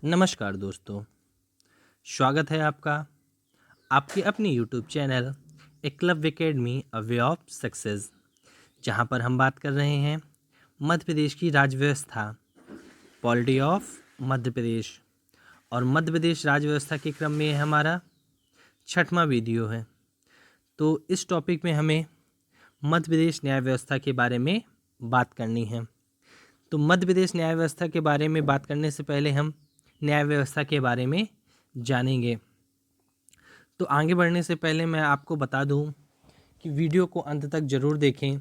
नमस्कार दोस्तों, स्वागत है आपका आपके अपनी YouTube channel Eklavya academy a way of success, जहां पर हम बात कर रहे हैं मध्य प्रदेश की राज्य व्यवस्था, पॉलिटी ऑफ मध्य प्रदेश। और मध्य प्रदेश राज्य व्यवस्था के क्रम में हमारा 6वां वीडियो है। तो इस टॉपिक में हमें मध्य प्रदेश न्याय व्यवस्था के बारे में बात करनी है। तो मध्य प्रदेश न्याय व्यवस्था के बारे में बात करने से पहले हम न्याय व्यवस्था के बारे में जानेंगे। तो आगे बढ़ने से पहले मैं आपको बता दूं कि वीडियो को अंत तक ज़रूर देखें।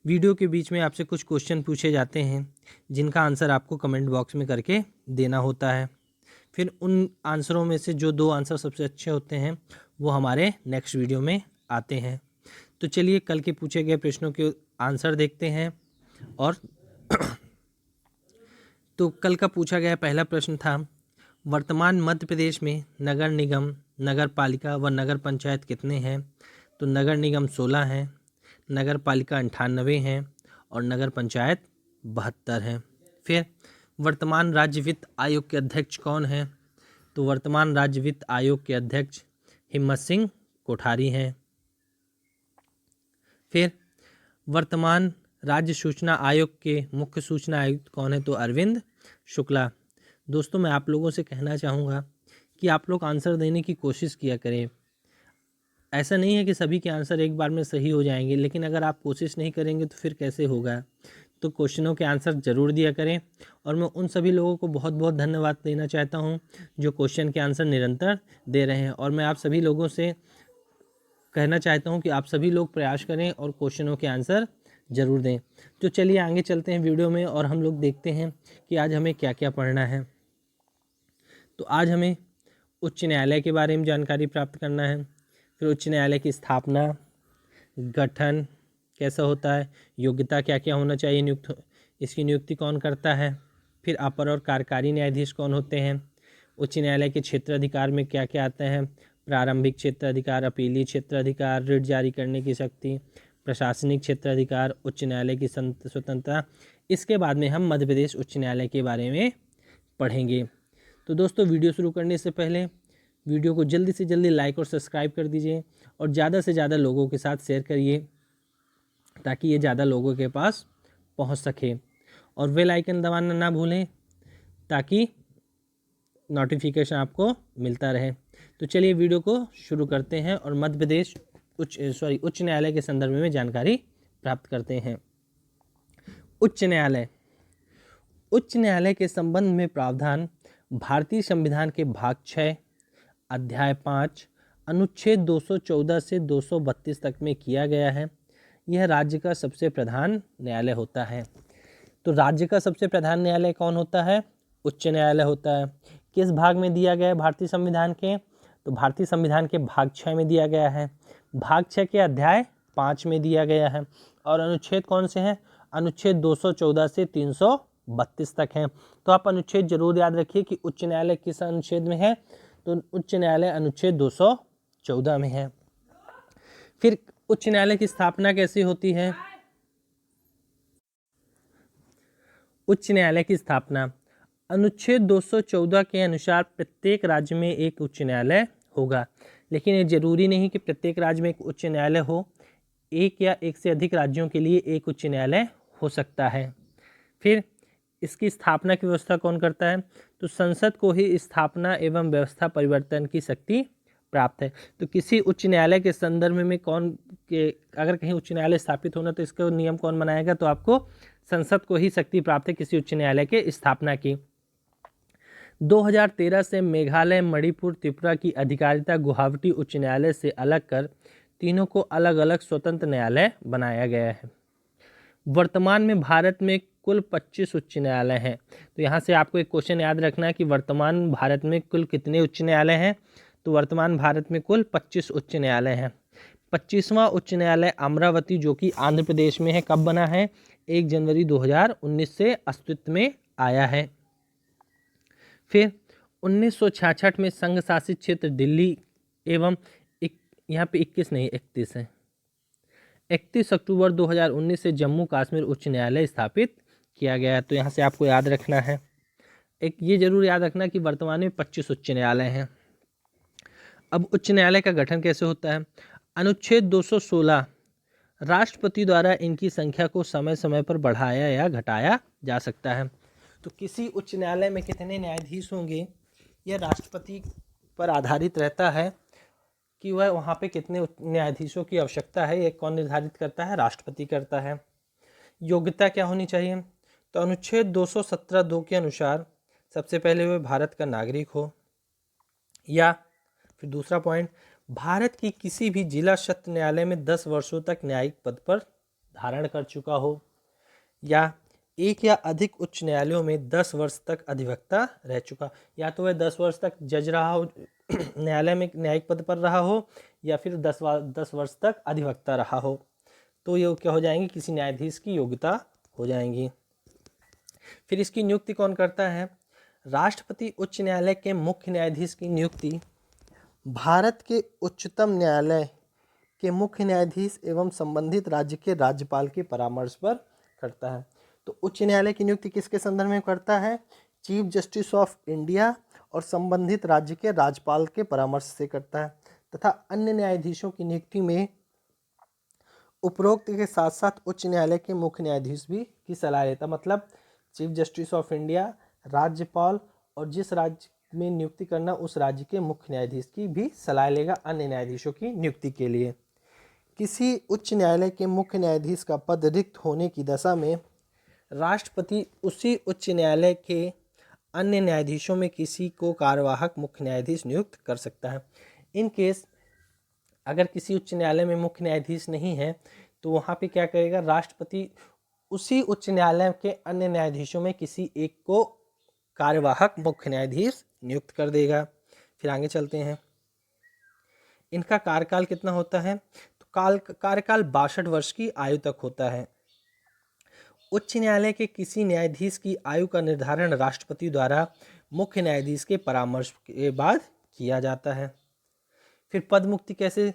वीडियो के बीच में आपसे कुछ क्वेश्चन पूछे जाते हैं जिनका आंसर आपको कमेंट बॉक्स में करके देना होता है। फिर उन आंसरों में से जो 2 आंसर सबसे अच्छे होते हैं वो हमारे नेक्स्ट वीडियो में आते हैं। तो चलिए कल के पूछे गए प्रश्नों के आंसर देखते हैं। और तो कल का पूछा गया पहला प्रश्न था, वर्तमान मध्य प्रदेश में नगर निगम, नगर पालिका व नगर पंचायत कितने हैं? तो नगर निगम 16 हैं, नगर पालिका 98 हैं और नगर पंचायत 72 हैं। फिर वर्तमान राज्य वित्त आयोग के अध्यक्ष कौन हैं? तो वर्तमान राज्य वित्त आयोग के अध्यक्ष हिम्मत सिंह कोठारी हैं। फिर वर्तमान राज्य सूचना आयोग के मुख्य सूचना आयुक्त कौन है? तो अरविंद शुक्ला। दोस्तों, मैं आप लोगों से कहना चाहूँगा कि आप लोग आंसर देने की कोशिश किया करें। ऐसा नहीं है कि सभी के आंसर एक बार में सही हो जाएंगे, लेकिन अगर आप कोशिश नहीं करेंगे तो फिर कैसे होगा। तो क्वेश्चनों के आंसर ज़रूर दिया करें। और मैं उन सभी लोगों को बहुत बहुत धन्यवाद देना चाहता हूं जो क्वेश्चन के आंसर निरंतर दे रहे हैं। और मैं आप सभी लोगों से कहना चाहता हूं कि आप सभी लोग प्रयास करें और क्वेश्चनों के आंसर ज़रूर दें। तो चलिए आगे चलते हैं वीडियो में और हम लोग देखते हैं कि आज हमें क्या क्या पढ़ना है। तो आज हमें उच्च न्यायालय के बारे में जानकारी प्राप्त करना है। फिर उच्च न्यायालय की स्थापना, गठन कैसा होता है, योग्यता क्या क्या होना चाहिए, इसकी नियुक्ति कौन करता है, फिर अपर और कार्यकारी न्यायाधीश कौन होते हैं, उच्च न्यायालय के क्षेत्र अधिकार में क्या क्या आते हैं, प्रारंभिक क्षेत्र अधिकार, अपीलीय क्षेत्र अधिकार, रिट जारी करने की शक्ति, प्रशासनिक क्षेत्र अधिकार, उच्च न्यायालय की स्वतंत्रता। इसके बाद में हम मध्य प्रदेश उच्च न्यायालय के बारे में पढ़ेंगे। तो दोस्तों, वीडियो शुरू करने से पहले वीडियो को जल्दी से जल्दी लाइक और सब्सक्राइब कर दीजिए और ज़्यादा से ज़्यादा लोगों के साथ शेयर करिए ताकि ये ज़्यादा लोगों के पास पहुंच सके। और बेल आइकन दबाना ना भूलें ताकि नोटिफिकेशन आपको मिलता रहे। तो चलिए वीडियो को शुरू करते हैं और मध्य प्रदेश उच्च न्यायालय के संदर्भ में जानकारी प्राप्त करते हैं। उच्च न्यायालय। उच्च न्यायालय के संबंध में प्रावधान भारतीय संविधान के भाग 6 अध्याय 5 अनुच्छेद 214 से 232 तक में किया गया है। यह राज्य का सबसे प्रधान न्यायालय होता है। तो राज्य का सबसे प्रधान न्यायालय कौन होता है? उच्च न्यायालय होता है। किस भाग में दिया गया है भारतीय संविधान के? तो भारतीय संविधान के भाग 6 में दिया गया है। भाग 6 के अध्याय 5 में दिया गया है। और अनुच्छेद कौन से हैं? अनुच्छेद 214 से 332 तक हैं। तो आप अनुच्छेद जरूर याद रखिए कि उच्च न्यायालय किस अनुच्छेद में है। तो उच्च न्यायालय अनुच्छेद 214 में है। फिर उच्च न्यायालय की स्थापना कैसे होती है? उच्च न्यायालय की स्थापना अनुच्छेद 214 के अनुसार प्रत्येक राज्य में एक उच्च न्यायालय होगा, लेकिन ये जरूरी नहीं कि प्रत्येक राज्य में एक उच्च न्यायालय हो। एक या एक से अधिक राज्यों के लिए एक उच्च न्यायालय हो सकता है। फिर इसकी स्थापना की व्यवस्था कौन करता है? तो संसद को ही स्थापना एवं व्यवस्था परिवर्तन की शक्ति प्राप्त है। तो किसी उच्च न्यायालय के संदर्भ में अगर कहीं उच्च न्यायालय स्थापित होना तो इसका नियम कौन बनाएगा? तो आपको संसद को ही शक्ति प्राप्त है किसी उच्च न्यायालय के स्थापना की। 2013 से मेघालय, मणिपुर, त्रिपुरा की अधिकारिता गुवाहाटी उच्च न्यायालय से अलग कर तीनों को अलग अलग स्वतंत्र न्यायालय बनाया गया है। वर्तमान में भारत में कुल 25 उच्च न्यायालय हैं। तो यहाँ से आपको एक क्वेश्चन याद रखना है कि वर्तमान भारत में कुल कितने उच्च न्यायालय हैं? तो वर्तमान भारत में कुल 25 उच्च न्यायालय हैं। 25वां उच्च न्यायालय अमरावती, जो कि आंध्र प्रदेश में है, कब बना है? 1 जनवरी 2019 से अस्तित्व में आया है। फिर 1966 में संघ शासित क्षेत्र दिल्ली एवं यहाँ पे 21 नहीं 31 है, 31 अक्टूबर 2019 से जम्मू कश्मीर उच्च न्यायालय स्थापित किया गया है। तो यहाँ से आपको याद रखना है एक ये जरूर याद रखना कि वर्तमान में 25 उच्च न्यायालय हैं। अब उच्च न्यायालय का गठन कैसे होता है? अनुच्छेद 216 राष्ट्रपति द्वारा इनकी संख्या को समय समय पर बढ़ाया या घटाया जा सकता है। तो किसी उच्च न्यायालय में कितने न्यायाधीश होंगे यह राष्ट्रपति पर आधारित रहता है कि वह वहाँ पे कितने न्यायाधीशों की आवश्यकता है। ये कौन निर्धारित करता है? राष्ट्रपति करता है। योग्यता क्या होनी चाहिए? तो अनुच्छेद 217(2) के अनुसार सबसे पहले वह भारत का नागरिक हो, या फिर दूसरा पॉइंट, भारत की किसी भी जिला सत्र न्यायालय में 10 वर्षों तक न्यायिक पद पर धारण कर चुका हो, या एक या अधिक उच्च न्यायालयों में 10 वर्ष तक अधिवक्ता रह चुका। या तो वह 10 वर्ष तक जज रहा हो न्यायालय में न्यायिक पद पर रहा हो, या फिर 10 वर्ष तक अधिवक्ता रहा हो। तो ये क्या हो जाएंगी? किसी न्यायाधीश की योग्यता हो जाएंगी। फिर इसकी नियुक्ति कौन करता है? राष्ट्रपति उच्च न्यायालय के मुख्य न्यायाधीश की नियुक्ति भारत के उच्चतम न्यायालय के मुख्य न्यायाधीश एवं संबंधित राज्य के राज्यपाल के परामर्श पर करता है। तो उच्च न्यायालय की नियुक्ति किसके संदर्भ में करता है? चीफ जस्टिस ऑफ इंडिया और संबंधित राज्य के राज्यपाल के परामर्श से करता है। तथा अन्य न्यायाधीशों की नियुक्ति में उपरोक्त के साथ साथ उच्च न्यायालय के मुख्य न्यायाधीश भी की सलाह लेता। मतलब चीफ जस्टिस ऑफ इंडिया, राज्यपाल और जिस राज्य में नियुक्ति करना उस राज्य के मुख्य न्यायाधीश की भी सलाह लेगा अन्य न्यायाधीशों की नियुक्ति के लिए। किसी उच्च न्यायालय के मुख्य न्यायाधीश का पद रिक्त होने की दशा में राष्ट्रपति उसी उच्च न्यायालय के अन्य न्यायाधीशों में किसी को कार्यवाहक मुख्य न्यायाधीश नियुक्त कर सकता है। इन केस अगर किसी उच्च न्यायालय में मुख्य न्यायाधीश नहीं है तो वहाँ पे क्या करेगा? राष्ट्रपति उसी उच्च न्यायालय के अन्य न्यायाधीशों में किसी एक को कार्यवाहक मुख्य न्यायाधीश नियुक्त कर देगा। फिर आगे चलते हैं। इनका कार्यकाल कितना होता है? तो कार्यकाल 62 वर्ष की आयु तक होता है। उच्च न्यायालय के किसी न्यायाधीश की आयु का निर्धारण राष्ट्रपति द्वारा मुख्य न्यायाधीश के परामर्श के बाद किया जाता है। फिर पद मुक्ति कैसे?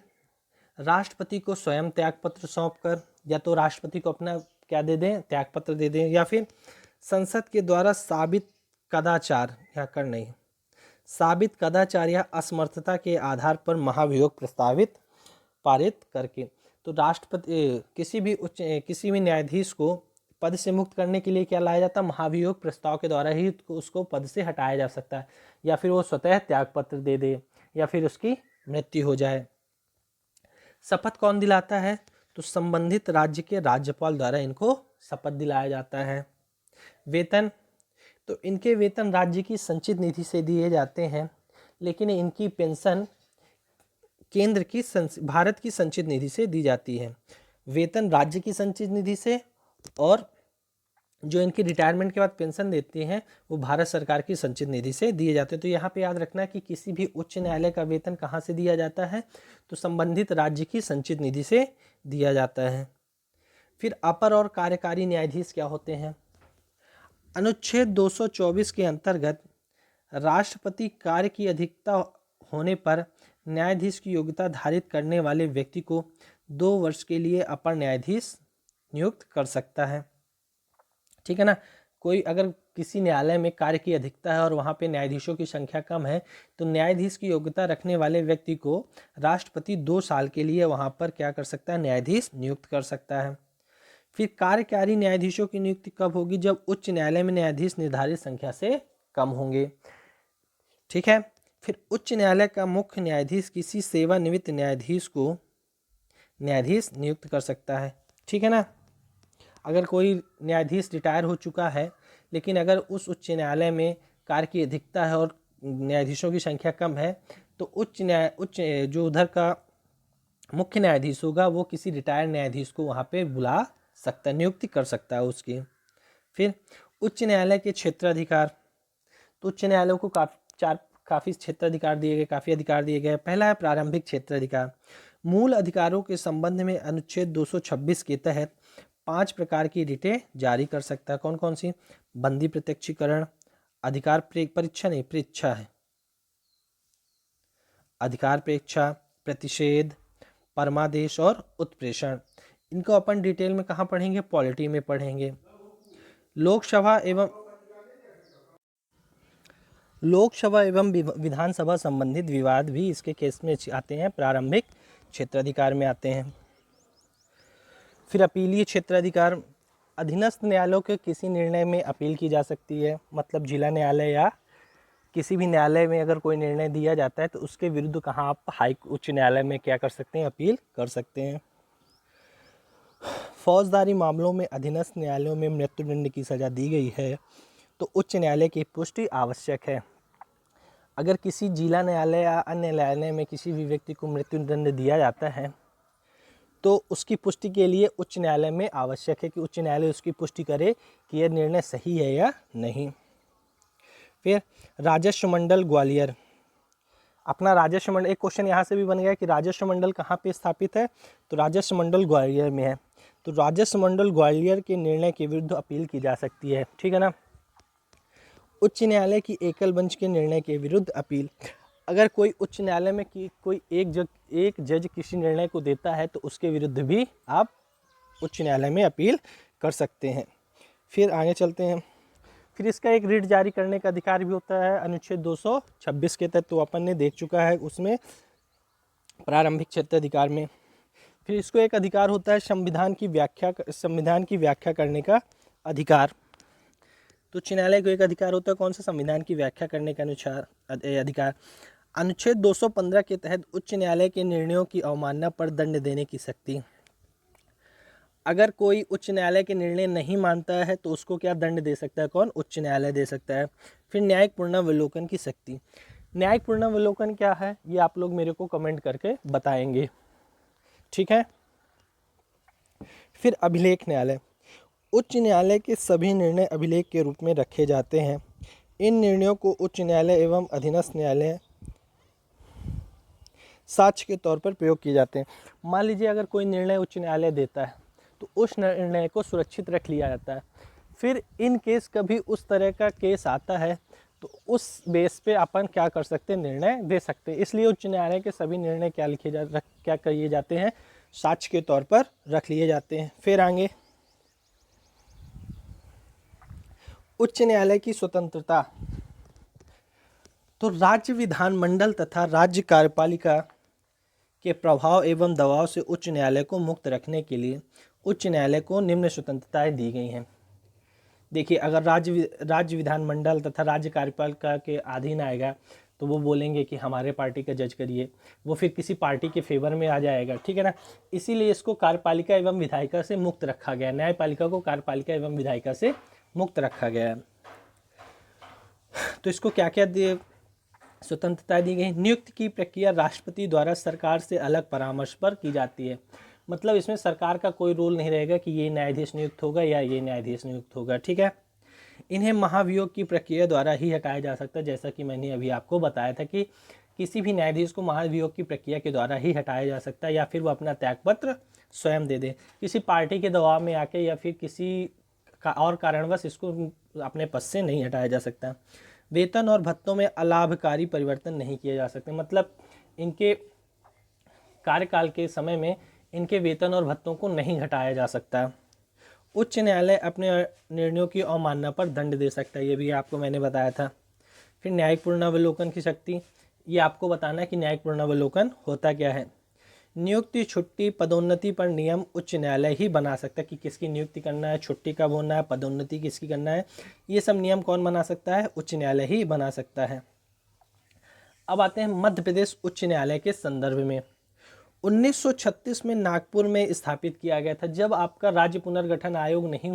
राष्ट्रपति को स्वयं त्यागपत्र सौंपकर, या तो राष्ट्रपति को अपना क्या दे दें? त्यागपत्र दे दें, या फिर संसद के द्वारा साबित कदाचार या कर नहीं साबित कदाचार या असमर्थता के आधार पर महाभियोग प्रस्तावित पारित करके। तो राष्ट्रपति किसी भी न्यायाधीश को पद से मुक्त करने के लिए क्या लाया जाता है? महाभियोग प्रस्ताव के द्वारा ही उसको पद से हटाया जा सकता है, या फिर वो स्वतः त्यागपत्र दे दे, या फिर उसकी मृत्यु हो जाए। शपथ कौन दिलाता है? तो संबंधित राज्य के राज्यपाल द्वारा इनको शपथ दिलाया जाता है। वेतन, तो इनके वेतन राज्य की संचित निधि से दिए जाते हैं, लेकिन इनकी पेंशन केंद्र की भारत की संचित निधि से दी जाती है। वेतन राज्य की संचित निधि से, और जो इनकी रिटायरमेंट के बाद पेंशन देते हैं वो भारत सरकार की संचित निधि से दिए जाते हैं। तो यहाँ पे याद रखना कि किसी भी उच्च न्यायालय का वेतन कहाँ से दिया जाता है? तो संबंधित राज्य की संचित निधि से दिया जाता है। फिर अपर और कार्यकारी न्यायाधीश क्या होते हैं? अनुच्छेद 224 के अंतर्गत राष्ट्रपति कार्य की अधिकता होने पर न्यायाधीश की योग्यता धारित करने वाले व्यक्ति को 2 वर्ष के लिए अपर न्यायाधीश नियुक्त कर सकता है। ठीक है ना? कोई अगर किसी न्यायालय में कार्य की अधिकता है और वहाँ पे न्यायाधीशों की संख्या कम है तो न्यायाधीश की योग्यता रखने वाले व्यक्ति को राष्ट्रपति 2 साल के लिए वहाँ पर क्या कर सकता है? न्यायाधीश नियुक्त कर सकता है। फिर कार्यकारी न्यायाधीशों की नियुक्ति कब होगी? जब उच्च न्यायालय में न्यायाधीश निर्धारित संख्या से कम होंगे। ठीक है। फिर उच्च न्यायालय का मुख्य न्यायाधीश किसी सेवानिवृत्त न्यायाधीश को न्यायाधीश नियुक्त कर सकता है। ठीक है ना? अगर कोई न्यायाधीश रिटायर हो चुका है लेकिन अगर उस उच्च न्यायालय में कार्य की अधिकता है और न्यायाधीशों की संख्या कम है तो उच्च जो उधर का मुख्य न्यायाधीश होगा वो किसी रिटायर्ड न्यायाधीश को वहाँ पे बुला सकता है, नियुक्ति कर सकता है उसकी। फिर उच्च न्यायालय के क्षेत्राधिकार, तो उच्च न्यायालयों को काफ़ी क्षेत्राधिकार दिए गए, काफ़ी अधिकार दिए गए। पहला है प्रारंभिक क्षेत्राधिकार। मूल अधिकारों के संबंध में अनुच्छेद 226 के तहत 5 प्रकार की रिटें जारी कर सकता है। कौन कौन सी? बंदी प्रत्यक्षीकरण, अधिकार परीक्षा नहीं, परीक्षा है, अधिकार परीक्षा, प्रतिषेध, परमादेश और उत्प्रेषण। इनको अपन डिटेल में कहाँ पढ़ेंगे? पॉलिटी में पढ़ेंगे। लोकसभा एवं लोकसभा एवं विधानसभा संबंधित विवाद भी इसके केस में आते हैं, प्रारंभिक क्षेत्राधिकार में आते हैं। फिर अपीलीय क्षेत्राधिकार, अधीनस्थ न्यायालयों के किसी निर्णय में अपील की जा सकती है, मतलब जिला न्यायालय या किसी भी न्यायालय में अगर कोई निर्णय दिया जाता है तो उसके विरुद्ध कहाँ आप उच्च न्यायालय में क्या कर सकते हैं, अपील कर सकते हैं। फौजदारी मामलों में अधीनस्थ न्यायालयों में मृत्युदंड की सज़ा दी गई है तो उच्च न्यायालय की पुष्टि आवश्यक है। अगर किसी जिला न्यायालय या अन्य न्यायालय में किसी भी व्यक्ति को मृत्युदंड दिया जाता है तो उसकी पुष्टि के लिए उच्च न्यायालय में आवश्यक है कि उच्च न्यायालय उसकी पुष्टि करे कि यह निर्णय सही है या नहीं। फिर राजस्व मंडल ग्वालियर, अपना राजस्व मंडल, एक क्वेश्चन यहाँ से भी बन गया कि राजस्व मंडल कहाँ पे स्थापित है, तो राजस्व मंडल ग्वालियर में है। तो राजस्व मंडल ग्वालियर के निर्णय के विरुद्ध अपील की जा सकती है, ठीक है ना। उच्च न्यायालय की एकल बेंच के निर्णय के विरुद्ध अपील, अगर कोई उच्च न्यायालय में कोई एक जज किसी निर्णय को देता है तो उसके विरुद्ध भी आप उच्च न्यायालय में अपील कर सकते हैं। फिर आगे चलते हैं। फिर इसका एक रिट जारी करने का अधिकार भी होता है अनुच्छेद 226 के तहत, तो अपन ने देख चुका है उसमें प्रारंभिक क्षेत्राधिकार में। फिर इसको एक अधिकार होता है संविधान की व्याख्या करने का अधिकार। तो उच्च न्यायालय को एक अधिकार होता है कौन सा, संविधान की व्याख्या करने का अधिकार। अनुच्छेद 215 के तहत उच्च न्यायालय के निर्णयों की अवमानना पर दंड देने की शक्ति। अगर कोई उच्च न्यायालय के निर्णय नहीं मानता है तो उसको क्या दंड दे सकता है, कौन, उच्च न्यायालय दे सकता है। फिर न्यायिक पुनरावलोकन की शक्ति। न्यायिक पुनरावलोकन क्या है ये आप लोग मेरे को कमेंट करके बताएंगे, ठीक है। फिर अभिलेख न्यायालय, उच्च न्यायालय के सभी निर्णय अभिलेख के रूप में रखे जाते हैं। इन निर्णयों को उच्च न्यायालय एवं अधीनस्थ न्यायालय साक्ष्य के तौर पर प्रयोग किए जाते हैं। मान लीजिए अगर कोई निर्णय उच्च न्यायालय देता है तो उस निर्णय को सुरक्षित रख लिया जाता है। फिर इन केस कभी उस तरह का केस आता है तो उस बेस पे अपन क्या कर सकते हैं, निर्णय दे सकते हैं। इसलिए उच्च न्यायालय के सभी निर्णय क्या किए जाते हैं, साक्ष्य के तौर पर रख लिए जाते हैं। फिर आगे उच्च न्यायालय की स्वतंत्रता, तो राज्य विधानमंडल तथा राज्य कार्यपालिका के प्रभाव एवं दबाव से उच्च न्यायालय को मुक्त रखने के लिए उच्च न्यायालय को निम्न स्वतंत्रताएं दी गई हैं। देखिए अगर राज्य विधानमंडल तथा राज्य कार्यपालिका के अधीन आएगा तो वो बोलेंगे कि हमारे पार्टी का जज करिए, वो फिर किसी पार्टी के फेवर में आ जाएगा, ठीक है ना। इसीलिए इसको कार्यपालिका एवं विधायिका से मुक्त रखा गया, न्यायपालिका को कार्यपालिका एवं विधायिका से मुक्त रखा गया है। तो इसको क्या क्या स्वतंत्रता दी गई। नियुक्ति की प्रक्रिया राष्ट्रपति द्वारा सरकार से अलग परामर्श पर की जाती है, मतलब इसमें सरकार का कोई रोल नहीं रहेगा कि ये न्यायाधीश नियुक्त होगा या ये न्यायाधीश नियुक्त होगा, ठीक है। इन्हें महाभियोग की प्रक्रिया द्वारा ही हटाया जा सकता है, जैसा कि मैंने अभी आपको बताया था कि किसी भी न्यायाधीश को महाभियोग की प्रक्रिया के द्वारा ही हटाया जा सकता है, या फिर वो अपना त्यागपत्र स्वयं दे दे, किसी पार्टी के दबाव में आके या फिर किसी का और कारणवश इसको अपने पद से नहीं हटाया जा सकता। वेतन और भत्तों में अलाभकारी परिवर्तन नहीं किए जा सकते, मतलब इनके कार्यकाल के समय में इनके वेतन और भत्तों को नहीं घटाया जा सकता। उच्च न्यायालय अपने निर्णयों की अवमानना पर दंड दे सकता है, ये भी आपको मैंने बताया था। फिर न्यायिक पुनरावलोकन की शक्ति, ये आपको बताना है कि न्यायिक पुनरावलोकन होता क्या है। नियुक्ति, छुट्टी, पदोन्नति पर नियम उच्च न्यायालय ही बना सकता है कि किसकी नियुक्ति करना है, छुट्टी कब होना है, पदोन्नति किसकी करना है, ये सब नियम कौन बना सकता है, उच्च न्यायालय ही बना सकता है। अब आते हैं मध्य प्रदेश उच्च न्यायालय के संदर्भ में। 1936 में नागपुर में स्थापित किया गया था। जब आपका राज्य पुनर्गठन आयोग नहीं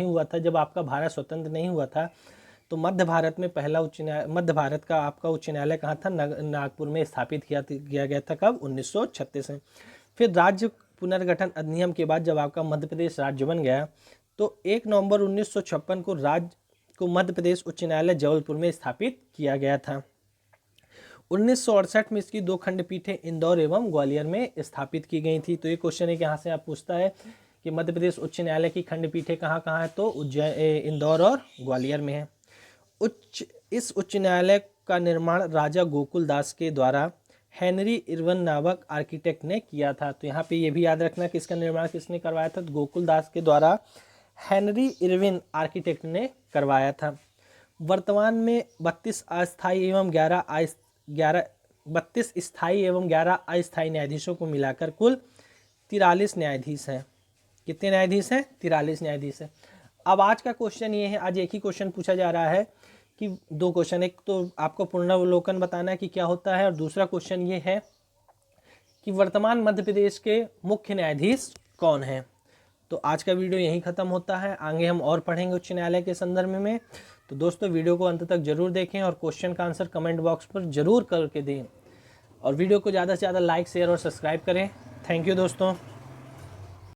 हुआ था, जब आपका भारत स्वतंत्र नहीं हुआ था, तो मध्य भारत में पहला मध्य भारत का आपका उच्च न्यायालय कहाँ था, नागपुर में स्थापित किया गया था। कब, 1936 में। फिर राज्य पुनर्गठन अधिनियम के बाद जब आपका मध्य प्रदेश राज्य बन गया तो 1 नवंबर 1956 को मध्य प्रदेश उच्च न्यायालय जबलपुर में स्थापित किया गया था। 1968 में इसकी 2 खंडपीठें इंदौर एवं ग्वालियर में स्थापित की गई थी। तो ये क्वेश्चन है कि यहाँ से आप पूछता है कि मध्य प्रदेश उच्च न्यायालय की खंडपीठें कहाँ कहाँ है, तो इंदौर और ग्वालियर में है। इस उच्च न्यायालय का निर्माण राजा गोकुल दास के द्वारा हेनरी इरविन नामक आर्किटेक्ट ने किया था। तो यहाँ पे ये भी याद रखना कि इसका निर्माण किसने करवाया था, तो गोकुल दास के द्वारा हेनरी इरविन आर्किटेक्ट ने करवाया था। वर्तमान में 32 अस्थायी एवं 32 स्थायी एवं 11 अस्थायी न्यायाधीशों को मिलाकर कुल 43 न्यायाधीश हैं। कितने न्यायाधीश हैं? 43 न्यायाधीश हैं। अब आज का क्वेश्चन ये है, आज एक ही क्वेश्चन पूछा जा रहा है कि दो क्वेश्चन, एक तो आपको पुनरावलोकन बताना है कि क्या होता है, और दूसरा क्वेश्चन ये है कि वर्तमान मध्य प्रदेश के मुख्य न्यायाधीश कौन हैं। तो आज का वीडियो यहीं ख़त्म होता है, आगे हम और पढ़ेंगे उच्च न्यायालय के संदर्भ में। तो दोस्तों वीडियो को अंत तक जरूर देखें और क्वेश्चन का आंसर कमेंट बॉक्स पर जरूर करके दें, और वीडियो को ज़्यादा से ज़्यादा लाइक, शेयर और सब्सक्राइब करें। थैंक यू दोस्तों।